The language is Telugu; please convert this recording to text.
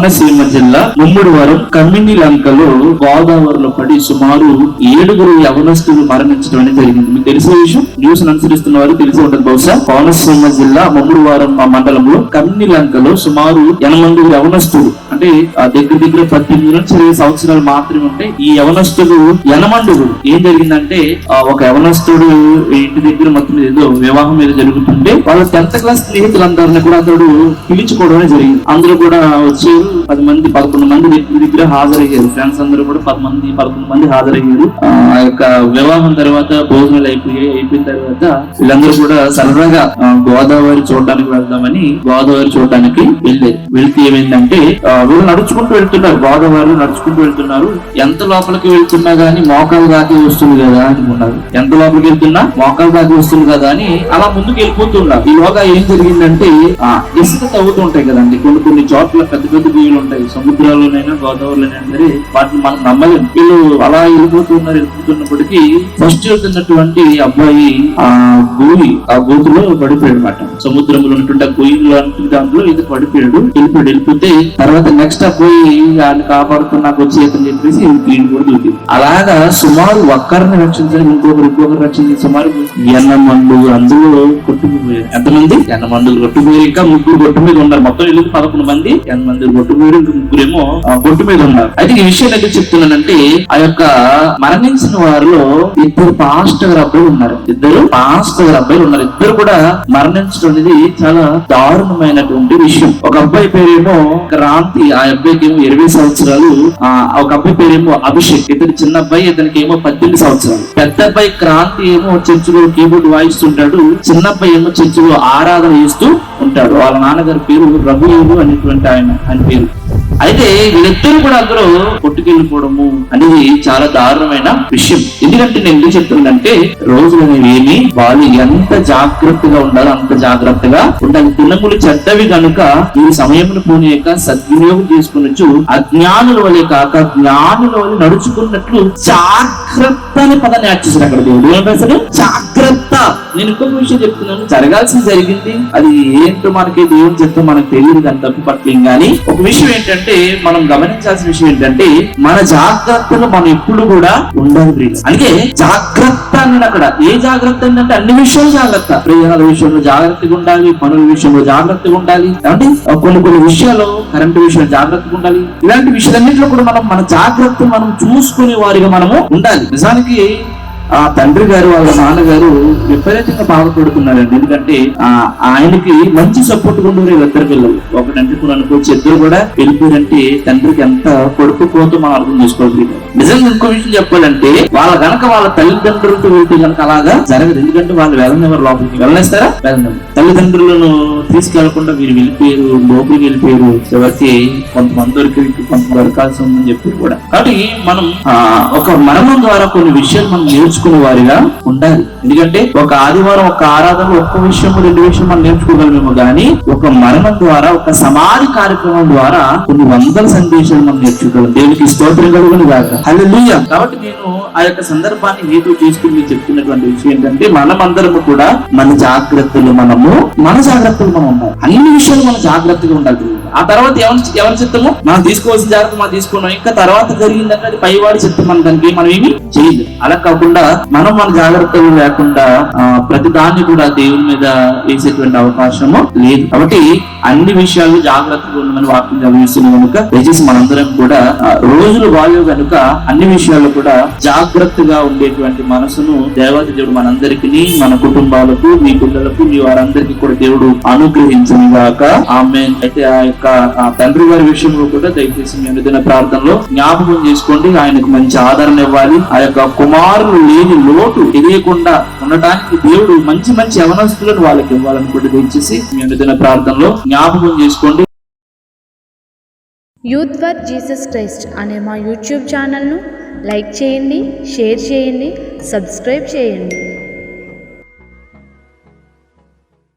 కోనసీమ జిల్లా ముమ్మడివారం కమ్మిని లంకలో గోదావరిలో పడి సుమారు 7 యవనస్తులు మరణించడం అనేది జరిగింది. మీకు తెలిసిన విషయం, న్యూస్ అనుసరిస్తున్న వారు తెలిసి ఉంటుంది బహుశా. కోనసీమ జిల్లా ముమ్మడివారం మండలంలో కమ్మిని లంకలో సుమారు 8 యవనస్తులు, అంటే దగ్గర 18 నుంచి 20 సంవత్సరాలు మాత్రమే ఉంటాయి. ఈ యవనస్తులు 8 ఏం జరిగిందంటే, ఒక యవనస్తుడు ఇంటి దగ్గర మొత్తం ఏదో వివాహం మీద జరుగుతుంటే వాళ్ళ 10th క్లాస్ స్నేహితులందరినీ కూడా అతడు పిలుచుకోవడం జరిగింది. అందరూ కూడా వచ్చారు. 10 మంది 11 మంది దగ్గర హాజరయ్యారు. ఫ్రెండ్స్ అందరూ కూడా 10 మంది 11 మంది హాజరయ్యారు. ఆ యొక్క వివాహం తర్వాత భోజనాలు అయిపోయిన తర్వాత వీళ్ళందరూ కూడా సరదాగా గోదావరి చూడడానికి వెళ్దామని గోదావరి చూడడానికి వెళ్తే ఏమైందంటే, వీళ్ళు నడుచుకుంటూ వెళ్తున్నారు, గోదావరి నడుచుకుంటూ వెళ్తున్నారు. ఎంత లోపలికి వెళ్తున్నా గానీ మోకాలు దాకా వస్తుంది కదా అనుకున్నారు. ఎంత లోపలికి వెళ్తున్నా మోకాలు దాకా వస్తుంది కదా అని అలా ముందుకు వెళ్ళిపోతున్నారు. ఈలోగా ఏం జరిగిందంటే, ఇసుక తవ్వుతూ ఉంటాయి కదండి, కొన్ని చోట్ల పెద్ద పెద్ద దీవులు ఉంటాయి, సముద్రాల్లోనైనా గోదావరిలోనైనా సరే, వాటిని మనం నమ్మలేం. వీళ్ళు అలా వెళ్ళిపోతున్నప్పటికీ ఫస్ట్ వెళ్తున్నటువంటి అబ్బాయి ఆ గోతులో పడిపోయాడు అనమాట. సముద్రంలో ఉన్నటువంటి ఆ గొయ్యిలో దాంట్లో ఇది వెళ్ళిపోతే తర్వాత నెక్స్ట్ అబ్బాయి ఆయన కాపాడుతున్న నాకు వచ్చి అని చెప్పేసి వీడిని కూడా దూకింది. అలాగా సుమారు ఒక్కరిని రక్షించాలి, ఇంకొకరు రక్షించి సుమారు 8 మంది అందులో కొట్టుకుపోయారు. ఎంతమంది? 8 మంది కొట్టుకుపోయారు. ఇంకా 3 కొట్టు మీద ఉన్నారు. మొత్తం 11 మంది, 8 మంది కొట్టుకుపోయారు, ఇంకా 3 కొట్టు మీద ఉన్నారు. అయితే ఈ విషయం ఎందుకు చెప్తున్నానంటే, ఆ యొక్క మరణించిన వారిలో 2 పాస్టర్ అబ్బాయిలు ఉన్నారు. 2 పాస్టర్ అబ్బాయిలు ఉన్నారు. ఇద్దరు కూడా మరణించడం అనేది చాలా దారుణమైనటువంటి విషయం. ఒక అబ్బాయి పేరేమో క్రాంతి, ఆ అబ్బాయికి ఏమో 20 సంవత్సరాలు. ఒక అబ్బాయి పేరేమో అభిషేక్, ఇతను చిన్న అబ్బాయి, ఇతనికి ఏమో 18 సంవత్సరాలు. పెద్ద అబ్బాయి క్రాంతి ఏమో చర్చిలో కీబోర్డ్ వాయిస్తుంటాడు, చిన్న అబ్బాయి ఏమో చర్చిలో ఆరాధన చేస్తూ ఉంటాడు. వాళ్ళ నాన్నగారి పేరు రఘువు అనేటువంటి ఆయన పేరు. అయితే వీళ్ళిద్దరూ కూడా అందరూ కొట్టుకెళ్ళిపోవడము అనేది చాలా దారుణమైన విషయం. ఎందుకంటే నేను ఎందుకు చెప్తుందంటే, రోజులు అనేవి వాళ్ళు ఎంత జాగ్రత్తగా ఉండాలో అంత జాగ్రత్తగా ఉండాలి. దినములు చెడ్డవి కనుక ఈ సమయమును పోనీయక సద్వినియోగం చేసుకునొచ్చు. అజ్ఞానుల వలె కాక జ్ఞానుల వలె నడుచుకున్నట్లు జాగ్రత్త అనే పదాన్ని యాడ్ చేశారు అక్కడ దేవుడు. అసలు జాగ్రత్త. నేను ఇంకొక విషయం చెప్తున్నాను, జరగాల్సింది జరిగింది, అది ఏంటో మనకి దేవుడు చెప్తే మనకు తెలియదు కానీ తప్పు పట్టలేం. కానీ ఒక విషయం ఏంటంటే, మనం గమనించాల్సిన విషయం ఏంటంటే, మన జాగ్రత్తలు మనం ఎప్పుడు కూడా ఉండాలి. అందుకే జాగ్రత్త అని అక్కడ. ఏ జాగ్రత్త అంటే అన్ని విషయాలు జాగ్రత్త. ప్రయాణాల విషయంలో జాగ్రత్తగా ఉండాలి, పనుల విషయంలో జాగ్రత్తగా ఉండాలి, అంటే కొన్ని విషయాలు కరెంటు విషయంలో జాగ్రత్తగా ఉండాలి. ఇలాంటి విషయాలన్నింటిలో కూడా మన జాగ్రత్త మనం చూసుకునే వారిగా మనము ఉండాలి. నిజానికి ఆ తండ్రి గారు వాళ్ళ నాన్నగారు విపరీతంగా బాధపడుతున్నారండి. ఎందుకంటే ఆయనకి మంచి సపోర్ట్ ఉండేవారు 2 పిల్లలు. ఒకటంటే కూడా అనుకోవచ్చు, 2 కూడా వెళ్ళిపోయారంటే తండ్రికి ఎంత కొడుకు కోతో మనం అర్థం చేసుకోవాలి. నిజంగా ఇంకో విషయం చెప్పాలంటే, వాళ్ళ తల్లిదండ్రులతో వెళ్తే కనుక అలాగా జరగదు. ఎందుకంటే వాళ్ళు వెళ్ళనివ్వరు, లోపలికి వెళ్ళనిస్తారా? వెళ్ళనివ్వరు. తల్లిదండ్రులను తీసుకెళ్లకుండా వీరు వెళ్ళిపోయారు, లోపలికి వెళ్ళిపోయారు. చివరికి కొంతమంది కొంత దొరకాల్సి ఉందని చెప్పారు కూడా. కాబట్టి మనం ఒక మరణం ద్వారా కొన్ని విషయాలు మనం నేర్చుకునే వారిగా ఉండాలి. ఎందుకంటే ఒక ఆదివారం ఒక ఆరాధనలో ఒక్క విషయం 2 విషయం మనం నేర్చుకోగలమేమో, కానీ ఒక మరణం ద్వారా, ఒక సమాధి కార్యక్రమం ద్వారా కొన్ని వందల సందేశాలు మనం నేర్చుకోగలం. దేవునికి స్తోత్రం కలుగును గాక. హల్లెలూయా. కాబట్టి నేను ఆ యొక్క సందర్భాన్ని ఏదో చేసుకుని చెప్తున్నటువంటి విషయం ఏంటంటే, మనమందరము కూడా మన జాగ్రత్తలు మనం ఉండాలి. అన్ని విషయాలు మనం జాగ్రత్తగా ఉండాలి. ఆ తర్వాత ఎవరి చిత్తము మనం తీసుకోవాల్సిన జాగ్రత్త మనం తీసుకున్నాం. ఇంకా తర్వాత జరిగిందంటే అది పైవాడి చిత్తం, మనం దానికి మనం ఏమి చేయలేదు. అలా కాకుండా మనం మన జాగ్రత్తలు లేకుండా ప్రతి దాన్ని కూడా దేవుని మీద వేసేటువంటి అవకాశము లేదు. కాబట్టి అన్ని విషయాలు జాగ్రత్తగా ఉండమని వాక్యం చదివిస్తుంది కనుక దయచేసి మనందరం కూడా రోజులు బాగా కనుక అన్ని విషయాలు కూడా జాగ్రత్తగా ఉండేటువంటి మనసును దేవాది దేవుడు మనందరికీ, మన కుటుంబాలకు, మీ పిల్లలకు, మీ వారందరికీ కూడా దేవుడు అనుగ్రహించను గాక. ఆమేన్. అయితే ఆ యొక్క తండ్రి గారి విషయంలో కూడా దయచేసి మీ అనుదిన ప్రార్థనలో జ్ఞాపకం చేసుకోండి. ఆయనకు మంచి ఆదరణ ఇవ్వాలి. ఆ యొక్క కుమారులు లేని లోటు తెలియకుండా ఉండటానికి దేవుడు మంచి యవనస్తులను వాళ్ళకి ఇవ్వాలని కూడా దయచేసి మీ అనుదిన ప్రార్థనలో జ్ఞాపకం చేసుకోండి. యూత్ ఫర్ జీసస్ క్రైస్ట్ అనే మా యూట్యూబ్ ఛానల్ను లైక్ చేయండి, షేర్ చేయండి, సబ్స్క్రైబ్ చేయండి.